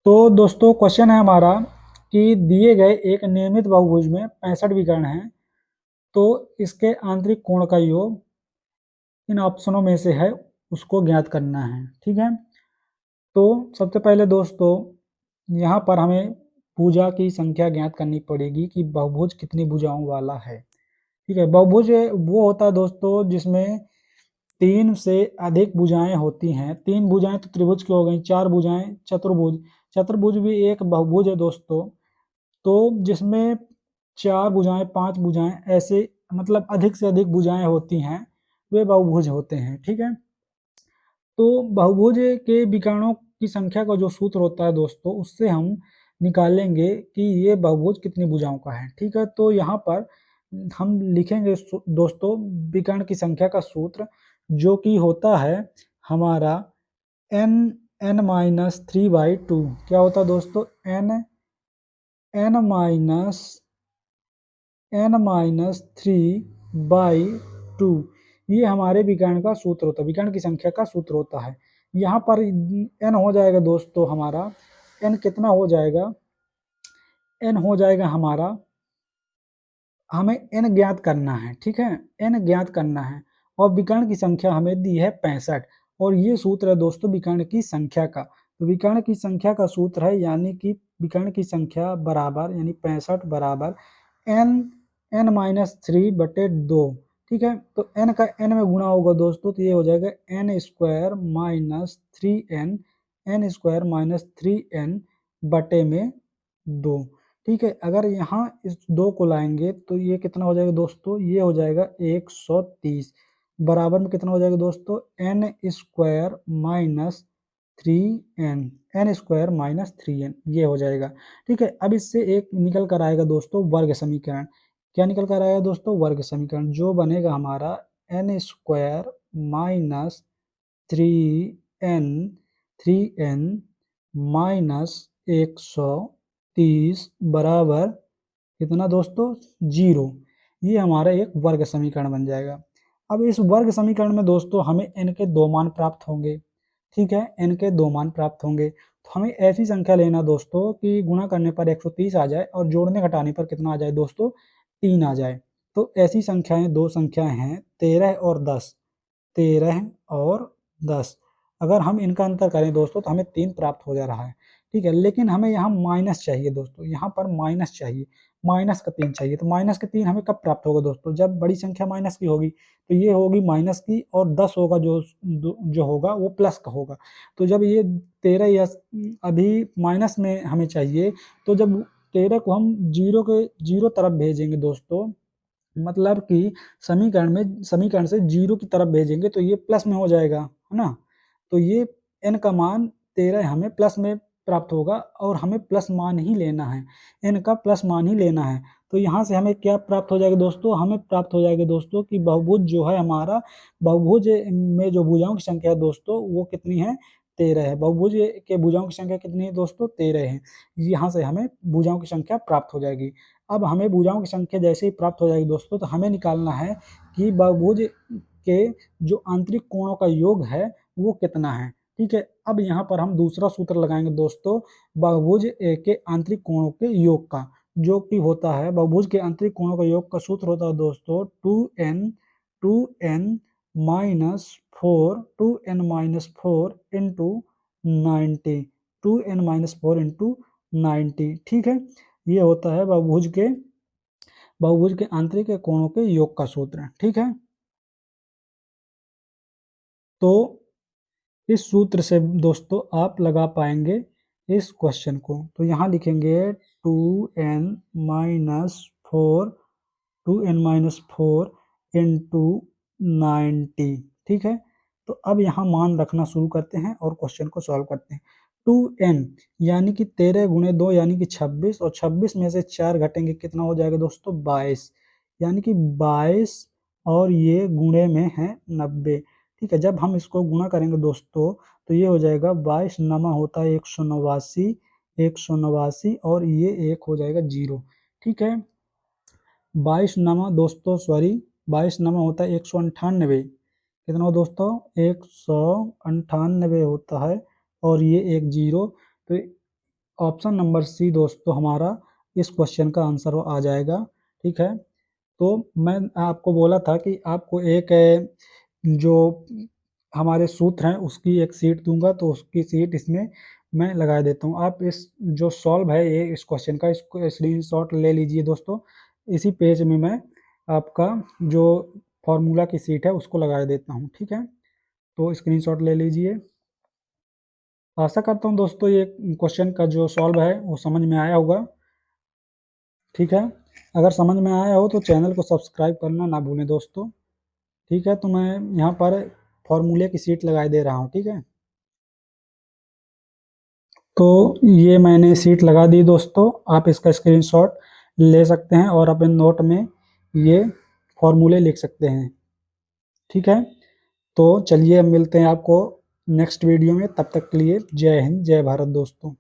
तो दोस्तों क्वेश्चन है हमारा कि दिए गए एक नियमित बहुभुज में 65 विकर्ण हैं, तो इसके आंतरिक कोण का योग इन ऑप्शनों में से है, उसको ज्ञात करना है। ठीक है, तो सबसे पहले दोस्तों यहाँ पर हमें भुजा की संख्या ज्ञात करनी पड़ेगी कि बहुभुज कितनी भुजाओं वाला है। ठीक है, बहुभुज वो होता है दोस्तों जिसमें 3 से अधिक भुजाएं होती हैं। 3 भुजाएं तो त्रिभुज की हो गई, 4 भुजाएं चतुर्भुज। चतुर्भुज भी एक बहुभुज है दोस्तों, तो जिसमें 4 भुजाएं, 5 भुजाएं, ऐसे मतलब अधिक से अधिक भुजाएं होती हैं, वे बहुभुज होते हैं। ठीक है, तो बहुभुज के विकर्णों की संख्या का जो सूत्र होता है दोस्तों, उससे हम निकालेंगे कि ये बहुभुज कितनी भुजाओं का है। ठीक है, तो यहाँ पर हम लिखेंगे दोस्तों विकर्ण की संख्या का सूत्र, जो कि होता है हमारा n माइनस 3/2। क्या होता है दोस्तों? n minus 3/2। ये हमारे विकर्ण का सूत्र होता है, विकर्ण की संख्या का सूत्र होता है। यहाँ पर n हो जाएगा दोस्तों हमारा, n कितना हो जाएगा? n हो जाएगा हमारा, हमें n ज्ञात करना है। ठीक है, n ज्ञात करना है और विकर्ण की संख्या हमें दी है 65, और ये सूत्र है दोस्तों विकर्ण की संख्या का। तो विकर्ण की संख्या का सूत्र है, यानी कि विकर्ण की संख्या बराबर, यानी 65 बराबर n माइनस 3/2। ठीक है, तो n का n में गुणा होगा दोस्तों, तो ये हो जाएगा n स्क्वायर माइनस 3n, बटे में 2। ठीक है, अगर यहाँ इस 2 को लाएंगे तो ये कितना हो जाएगा दोस्तों? ये हो जाएगा 130, बराबर में कितना हो जाएगा दोस्तों? n स्क्वायर माइनस 3n, ये हो जाएगा। ठीक है, अब इससे एक निकल कर आएगा दोस्तों वर्ग समीकरण। क्या निकल कर आएगा दोस्तों? वर्ग समीकरण, जो बनेगा हमारा n square minus 3n minus 130 बराबर कितना दोस्तों? 0। ये हमारा एक वर्ग समीकरण बन जाएगा। अब इस वर्ग समीकरण में दोस्तों हमें n के 2 मान प्राप्त होंगे। ठीक है, n के 2 मान प्राप्त होंगे, तो हमें ऐसी संख्या लेना दोस्तों कि गुणा करने पर 130 आ जाए और जोड़ने घटाने पर कितना आ जाए दोस्तों? 3 आ जाए। तो ऐसी संख्याएं, दो संख्याएं हैं 13 और 10। 13 और 10, अगर हम इनका अंतर करें दोस्तों तो हमें 3 प्राप्त हो जा रहा है। ठीक है, लेकिन हमें यहाँ माइनस चाहिए दोस्तों, यहाँ पर माइनस चाहिए, माइनस का 3 चाहिए। तो माइनस के 3 हमें कब प्राप्त होगा दोस्तों? जब बड़ी संख्या माइनस की होगी, तो ये होगी माइनस की, और 10 होगा जो होगा वो प्लस का होगा। तो जब ये 13 या अभी माइनस में हमें चाहिए, तो जब 13 को हम जीरो तरफ भेजेंगे दोस्तों, मतलब कि समीकरण से 0 की तरफ भेजेंगे, तो ये प्लस में हो जाएगा, है ना? तो ये n का मान 13 हमें प्लस में प्राप्त होगा, और हमें प्लस मान ही लेना है, n का प्लस मान ही लेना है। तो यहाँ से हमें क्या प्राप्त हो जाएगा दोस्तों? हमें प्राप्त हो जाएगा दोस्तों कि बहुभुज जो है हमारा, बहुभुज में जो भुजाओं की संख्या है दोस्तों, वो कितनी है? 13 है। बहुभुज के भुजाओं की संख्या कितनी है दोस्तों? 13 है। यहाँ से हमें भुजाओं की संख्या प्राप्त हो जाएगी। अब हमें भुजाओं की संख्या जैसे ही प्राप्त हो जाएगी दोस्तों, तो हमें निकालना है कि बहुभुज के जो आंतरिक कोणों का योग है वो कितना है। ठीक है, अब यहाँ पर हम दूसरा सूत्र लगाएंगे दोस्तों बहुभुज के आंतरिक कोणों के योग का, जो कि होता है, बहुभुज के आंतरिक कोणों का योग का सूत्र होता है दोस्तों 2n minus 4 into 90, 2n-4 into 90। ठीक है, ये होता है बहुभुज के आंतरिक कोणों के योग का सूत्र। ठीक है, तो इस सूत्र से दोस्तों आप लगा पाएंगे इस क्वेश्चन को। तो यहाँ लिखेंगे 2n-4 इंटू 90। ठीक है, तो अब यहाँ मान रखना शुरू करते हैं और क्वेश्चन को सॉल्व करते हैं। 2n यानी कि 13 गुणे 2 यानी कि 26, और 26 में से 4 घटेंगे, कितना हो जाएगा दोस्तों? 22, यानी कि 22, और ये गुणे में है 90। ठीक है, जब हम इसको गुणा करेंगे दोस्तों, तो ये हो जाएगा 22 नमा होता है 189, 189, और ये एक हो जाएगा 0। ठीक है, 22 नमा दोस्तों, सॉरी, 22 नमा होता है 198, कितना हो दोस्तों? 198 होता है, और ये एक 0। तो ऑप्शन नंबर सी दोस्तों हमारा इस क्वेश्चन का आंसर आ जाएगा। ठीक है, तो मैं आपको बोला था कि आपको एक जो हमारे सूत्र हैं उसकी एक शीट दूंगा, तो उसकी शीट इसमें मैं लगा देता हूँ। आप इस जो सॉल्व है ये इस क्वेश्चन का, इसको स्क्रीनशॉट ले लीजिए दोस्तों। इसी पेज में मैं आपका जो फॉर्मूला की शीट है उसको लगा देता हूँ। ठीक है, तो स्क्रीनशॉट ले लीजिए। आशा करता हूँ दोस्तों ये क्वेश्चन का जो सॉल्व है वो समझ में आया होगा। ठीक है, अगर समझ में आया हो तो चैनल को सब्सक्राइब करना ना भूलें दोस्तों। ठीक है, तो मैं यहाँ पर फॉर्मूले की शीट लगाए दे रहा हूँ। ठीक है, तो ये मैंने शीट लगा दी दोस्तों, आप इसका स्क्रीनशॉट ले सकते हैं और अपने नोट में ये फॉर्मूले लिख सकते हैं। ठीक है, तो चलिए अब मिलते हैं आपको नेक्स्ट वीडियो में, तब तक के लिए जय हिंद जय भारत दोस्तों।